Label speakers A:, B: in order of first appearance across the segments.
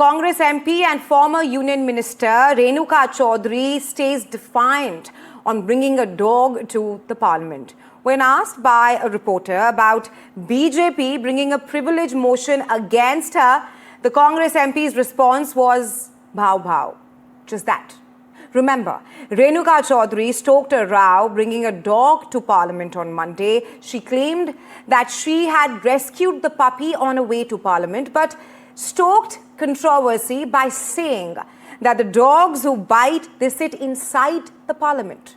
A: Congress MP and former Union Minister Renuka Chaudhary stays defiant on bringing a dog to the parliament. When asked by a reporter about BJP bringing a privilege motion against her, the Congress MP's response was bhav bhav. Just that. Remember, Renuka Chaudhary stoked a row bringing a dog to parliament on Monday. She claimed that she had rescued the puppy on her way to parliament, but stoked controversy by saying that the dogs who bite, they sit inside the parliament.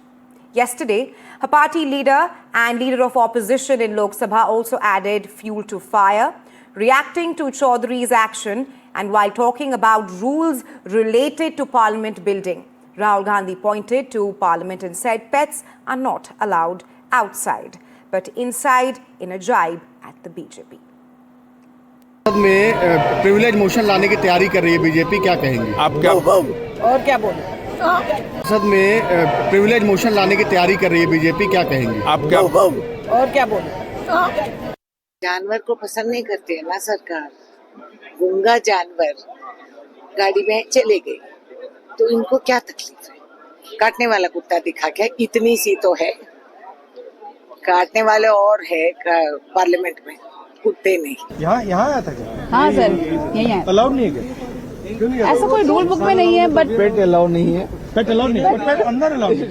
A: Yesterday, her party leader and leader of opposition in Lok Sabha also added fuel to fire, reacting to Chaudhary's action and while talking about rules related to parliament building. Rahul Gandhi pointed to parliament and said pets are not allowed outside, but inside in a jibe at the BJP.
B: संसद में privilege motion लाने की तैयारी कर रही है BJP, क्या कहेंगे आप? क्या
A: और क्या बोले?
B: संसद में प्रिविलेज मोशन लाने की तैयारी कर रही है बीजेपी, क्या कहेंगे आप? क्या
A: और क्या बोले?
C: जानवर को पसंद नहीं करते है ना सरकार। गूंगा जानवर गाड़ी में चले गए तो इनको क्या तकलीफ है? काटने वाला कुत्ता दिखा क्या? इतनी सी तो है, काटने वाले और है पार्लियामेंट में, कुत्ते नहीं।
D: यहाँ आया था क्या?
E: हाँ सर, यही है।
D: अलाउड नहीं है क्या? क्यों नहीं?
E: ऐसा कोई रूल बुक में नहीं है, बट
D: पेट अलाउड नहीं है। पेट अलाउड नहीं है, पेट अंदर अलाउड है।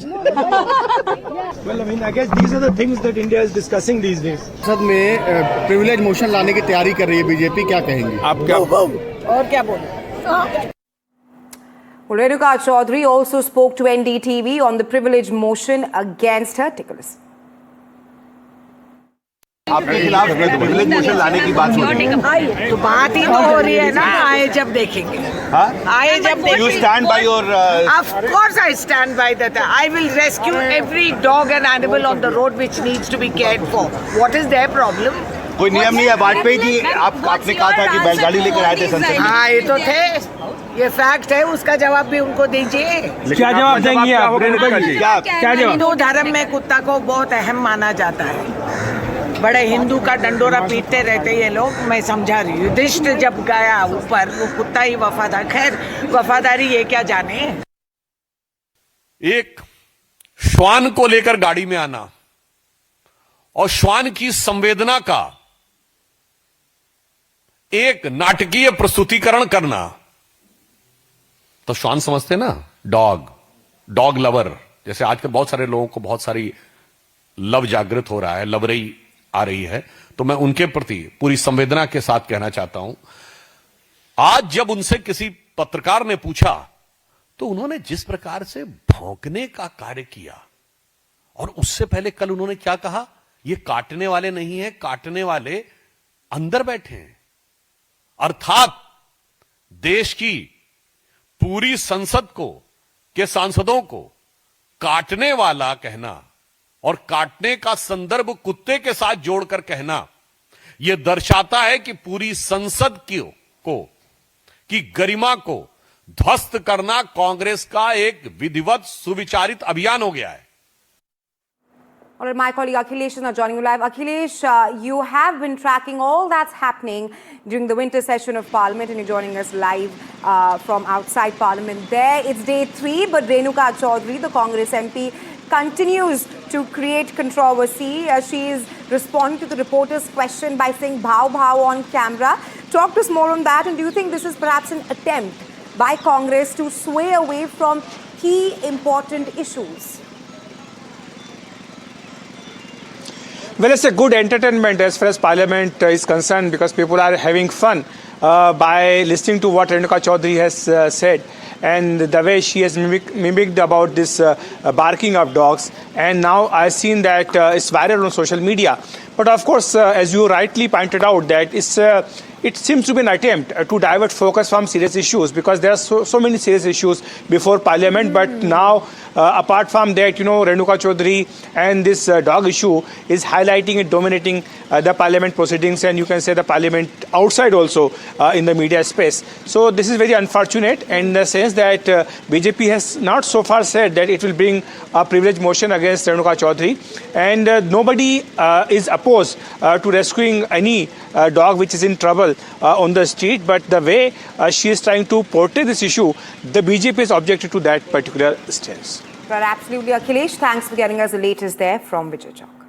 D: Well, I mean, I guess these are the things that India is discussing these days.
B: संसद में प्रिविलेज मोशन लाने की तैयारी कर रही है बीजेपी, क्या कहेंगे आप? क्या
A: और क्या बोले? Renuka Chaudhary also spoke to NDTV on the privilege motion against her. Take a listen.
F: आपके खिलाफ प्रिविलेज मोशन लाने की बात हो रही है,
C: तो बात ही तो हो रही है ना। आए जब देखेंगे, आए जब
F: you stand by your
C: Of course I stand by that. I will rescue every dog and animal on the road which needs to be cared for. What is their problem?
F: कोई नियम नहीं है। वाजपेयी जी आपने कहा था कि बैलगाड़ी लेकर आए थे संसद में।
C: हाँ, ये तो थे, ये फैक्ट है, उसका जवाब भी उनको दीजिए।
D: क्या जवाब देंगी आप? क्या जवाब?
C: हिंदू धर्म में कुत्ता को बहुत अहम माना जाता है। बड़े हिंदू का डंडोरा पीटते रहते ये लोग। मैं समझा रही हूँ, युधिष्ठ जब गया ऊपर, वो कुत्ता ही वफादार। खैर, वफादारी ये क्या जाने।
G: एक श्वान को लेकर गाड़ी में आना और श्वान की संवेदना का एक नाटकीय प्रस्तुतिकरण करना, तो श्वान समझते ना, डॉग लवर। जैसे आजकल बहुत सारे लोगों को बहुत सारी लव जागृत हो रहा है, लवरई आ रही है, तो मैं उनके प्रति पूरी संवेदना के साथ कहना चाहता हूं। आज जब उनसे किसी पत्रकार ने पूछा तो उन्होंने जिस प्रकार से भौंकने का कार्य किया, और उससे पहले कल उन्होंने क्या कहा, ये काटने वाले नहीं है, काटने वाले अंदर बैठे हैं। अर्थात देश की पूरी संसद को के सांसदों को काटने वाला कहना और काटने का संदर्भ कुत्ते के साथ जोड़कर कहना, यह दर्शाता है कि पूरी संसद की गरिमा को ध्वस्त करना कांग्रेस का एक विधिवत सुविचारित अभियान हो गया है।
A: All right, my colleague Akhilesh is now joining you live. Akhilesh, you have been tracking all that's happening during the winter session of Parliament, and you're joining us live from outside Parliament. There, it's day 3, but Renuka Chaudhary, the Congress MP, continues to create controversy. She is responding to the reporter's question by saying bhav bhav on camera. Talk to us more on that, and do you think this is perhaps an attempt by Congress to sway away from key important issues?
H: Well, it's a good entertainment as far as Parliament is concerned, because people are having fun by listening to what Renuka Chaudhary has said, and the way she has mimicked about this barking of dogs. And now I've seen that it's viral on social media. But of course, as you rightly pointed out, that it seems to be an attempt to divert focus from serious issues, because there are so many serious issues before Parliament. But now, apart from that, Renuka Chaudhary and this dog issue is highlighting and dominating the Parliament proceedings, and you can say the Parliament outside also in the media space. So this is very unfortunate in the sense that BJP has not so far said that it will bring a privilege motion against Renuka Chaudhary, and nobody is opposed to rescuing any dog which is in trouble on the street. But the way she is trying to portray this issue, the BJP is objected to that particular stance.
A: Well, absolutely, Akhilesh. Thanks for getting us the latest there from Vijay Chowk.